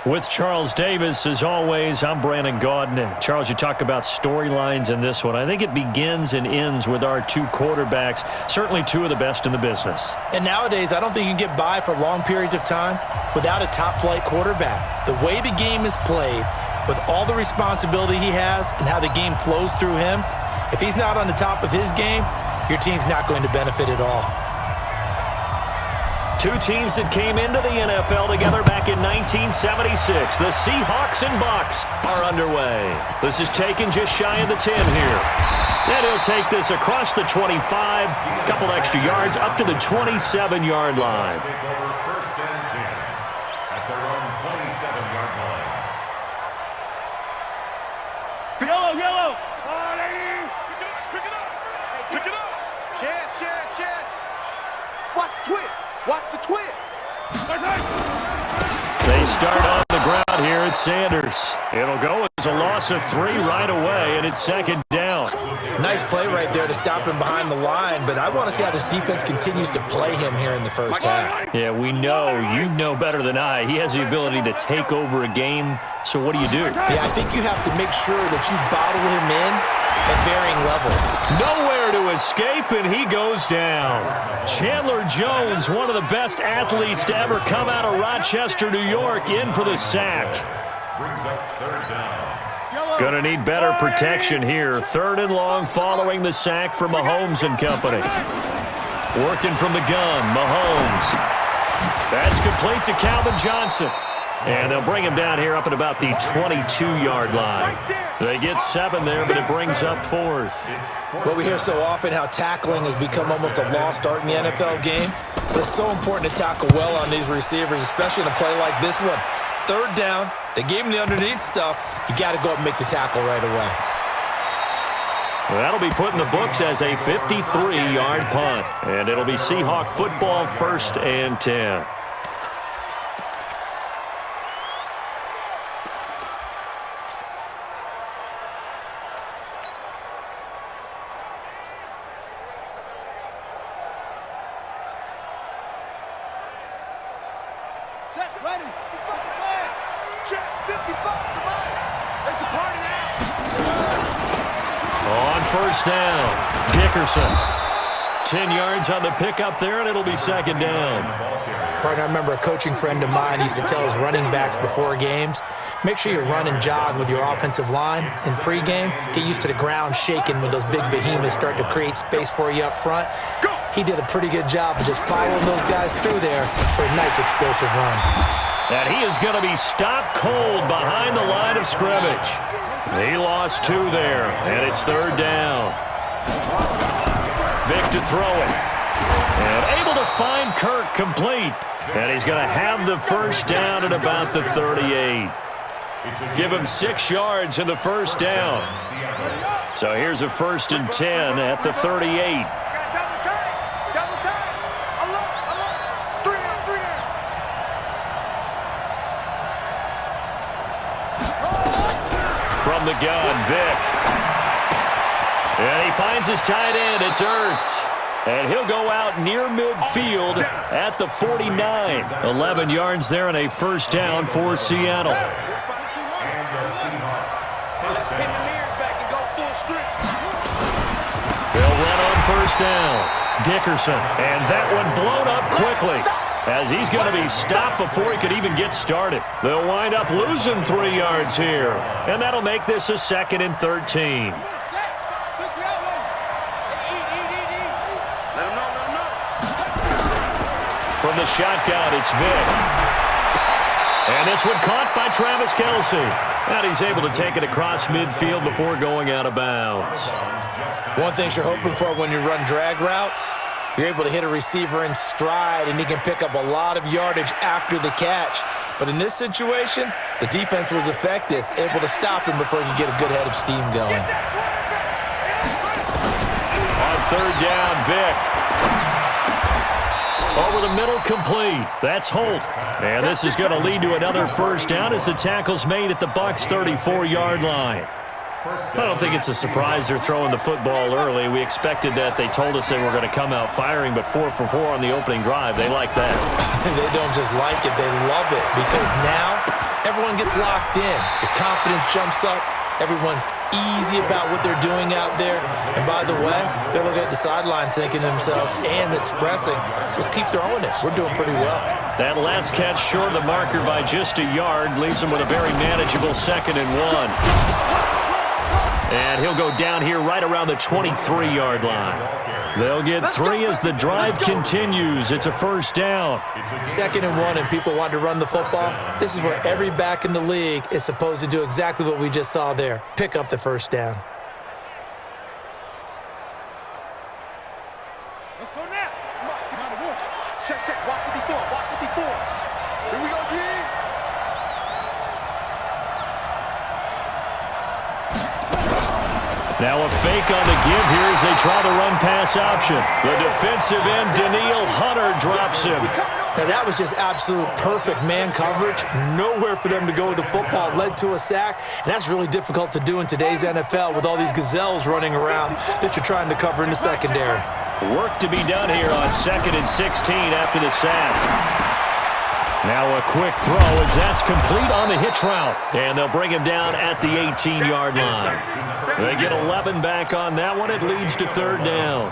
With Charles Davis, as always, I'm Brandon Gaudin. Charles, you talk about storylines in this one. I think it begins and ends with our two quarterbacks, certainly two of the best in the business. And nowadays, I don't think you can get by for long periods of time without a top-flight quarterback. The way the game is played, with all the responsibility he has and how the game flows through him, if he's not on the top of his game, your team's not going to benefit at all. Two teams that came into the NFL together back in 1976. The Seahawks and Bucs are underway. This is taken just shy of the 10 here. And he'll take this across the 25, a couple extra yards, up to the 27-yard line. First and 10 at their own 27-yard line. Yellow. Oh, lady. Pick it up. Pick it up. Chance. Watch the twist. Watch the twist. They start on the ground here at Sanders. It'll go as a loss of 3 right away, and it's second down. Nice play right there to stop him behind the line, but I want to see how this defense continues to play him here in the first half. Yeah, we know. You know better than I. He has the ability to take over a game, so what do you do? Yeah, I think you have to make sure that you bottle him in at varying levels. Nowhere to escape, and he goes down. Chandler Jones, one of the best athletes to ever come out of Rochester, New York, in for the sack. Brings up third down. Gonna need better protection here. Third and long following the sack from Mahomes and company. Working from the gun, Mahomes. That's complete to Calvin Johnson. And they'll bring him down here up at about the 22-yard line. They get 7 there, but it brings up 4th. Well, we hear so often how tackling has become almost a lost art in the NFL game. But it's so important to tackle well on these receivers, especially in a play like this one. Third down, they gave him the underneath stuff. You got to go up and make the tackle right away. Well, that'll be put in the books as a 53-yard punt. And it'll be Seahawk football, 1st and 10. Ready. 55, come on. It's a party now. On first down, Dickerson. 10 yards on the pickup there, and it'll be second down. Partner, I remember a coaching friend of mine used to tell his running backs before games, make sure you run and jog with your offensive line in pregame. Get used to the ground shaking when those big behemoths start to create space for you up front. He did a pretty good job of just following those guys through there for a nice explosive run. And he is going to be stopped cold behind the line of scrimmage. He lost 2 there, and it's third down. Vic to throw it. And able to find Kirk complete. And he's going to have the first down at about the 38. Give him 6 yards in the first down. So here's a 1st and 10 at the 38. From the gun, Vic. And he finds his tight end. It's Ertz. And he'll go out near midfield at the 49. 11 yards there and a first down for Seattle. And the Seahawks. First down. They'll run on first down. Dickerson. And that one blown up quickly, as he's going to be stopped before he could even get started. They'll wind up losing 3 yards here. And that'll make this a 2nd and 13. From the shotgun, it's Vic. And this one caught by Travis Kelce. And he's able to take it across midfield before going out of bounds. One thing you're hoping for when you run drag routes, you're able to hit a receiver in stride, and he can pick up a lot of yardage after the catch. But in this situation, the defense was effective, able to stop him before he could get a good head of steam going. On third down, Vic. Over the middle, complete. That's Holt. And this is going to lead to another first down as the tackle's made at the Bucs' 34-yard line. I don't think it's a surprise they're throwing the football early. We expected that. They told us they were going to come out firing, but 4 for 4 on the opening drive. They like that. They don't just like it, they love it, because now everyone gets locked in. The confidence jumps up. Everyone's easy about what they're doing out there. And by the way, they're looking at the sideline thinking to themselves and expressing, let's keep throwing it. We're doing pretty well. That last catch short of the marker by just a yard leaves him with a very manageable 2nd and 1. And he'll go down here right around the 23-yard line. They'll get 3 as the drive continues. It's a 1st down. 2nd and 1 and people want to run the football. This is where every back in the league is supposed to do exactly what we just saw there. Pick up the 1st down. Let's go now. Come on, get out of work. Check. Watch the before. Watch the before. Here we go, D. Now a fake on the give here as they try the run-pass option. The defensive end, Danielle Hunter, drops him. Now that was just absolute perfect man coverage. Nowhere for them to go with the football. Led to a sack, and that's really difficult to do in today's NFL with all these gazelles running around that you're trying to cover in the secondary. Work to be done here on 2nd and 16 after the sack. Now a quick throw as that's complete on the hitch route. And they'll bring him down at the 18-yard line. They get 11 back on that one. It leads to 3rd down.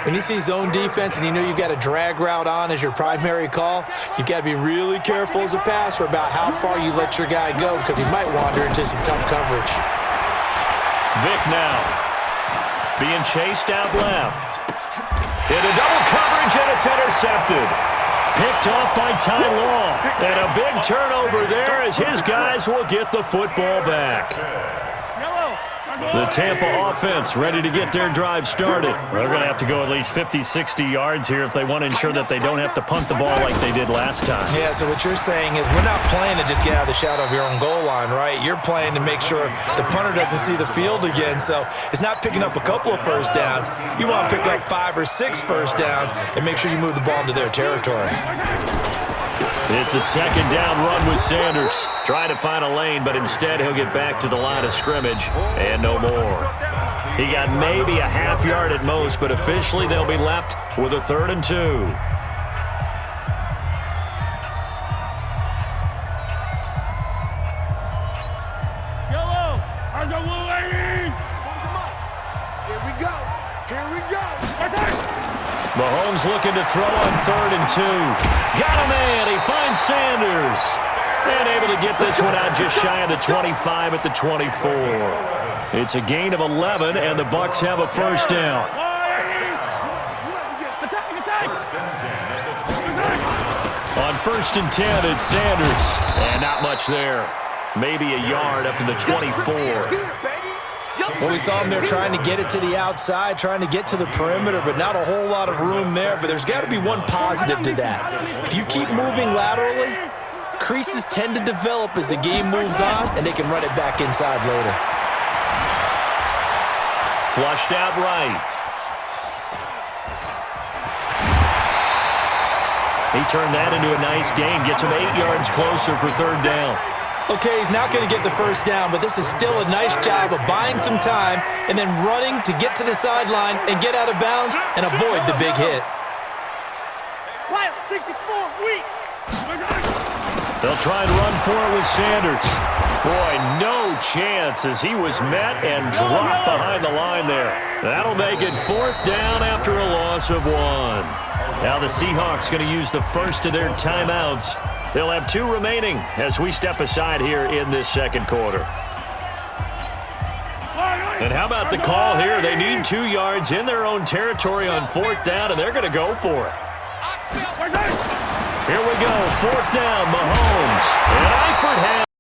When you see zone defense and you know you've got a drag route on as your primary call, you've got to be really careful as a passer about how far you let your guy go because he might wander into some tough coverage. Vick now. Being chased out left. Into double coverage, and it's intercepted. Picked off by Ty Law. And a big turnover there as his guys will get the football back. The Tampa offense ready to get their drive started. They're going to have to go at least 50, 60 yards here if they want to ensure that they don't have to punt the ball like they did last time. Yeah, so what you're saying is we're not playing to just get out of the shadow of your own goal line, right? You're playing to make sure the punter doesn't see the field again. So it's not picking up a couple of 1st downs. You want to pick up 5 or 6 1st downs and make sure you move the ball into their territory. It's a 2nd down run with Sanders. Trying to find a lane, but instead he'll get back to the line of scrimmage and no more. He got maybe a half yard at most, but officially they'll be left with a 3rd and 2. Yellow! I got blue lady! Here we go. Here we go. Mahomes looking to throw on 3rd and 2. Got a man. He finds Sanders. And able to get this one out just shy of the 25 at the 24. It's a gain of 11, and the Bucs have a 1st down. On 1st and 10, it's Sanders. And not much there. Maybe a yard up to the 24. Well, we saw him there trying to get it to the outside, trying to get to the perimeter, but not a whole lot of room there. But there's got to be one positive to that. If you keep moving laterally, creases tend to develop as the game moves on, and they can run it back inside later. Flushed out right. He turned that into a nice gain, gets him 8 yards closer for 3rd down. Okay, he's not going to get the 1st down, but this is still a nice job of buying some time and then running to get to the sideline and get out of bounds and avoid the big hit. Wild 64, weak. They'll try and run for it with Sanders. Boy, no chance as he was met and dropped behind the line there. That'll make it 4th down after a loss of 1. Now the Seahawks going to use the first of their timeouts. They'll have 2 remaining as we step aside here in this 2nd quarter. And how about the call here? They need 2 yards in their own territory on 4th down, and they're going to go for it. Here we go, 4th down, Mahomes. An eye for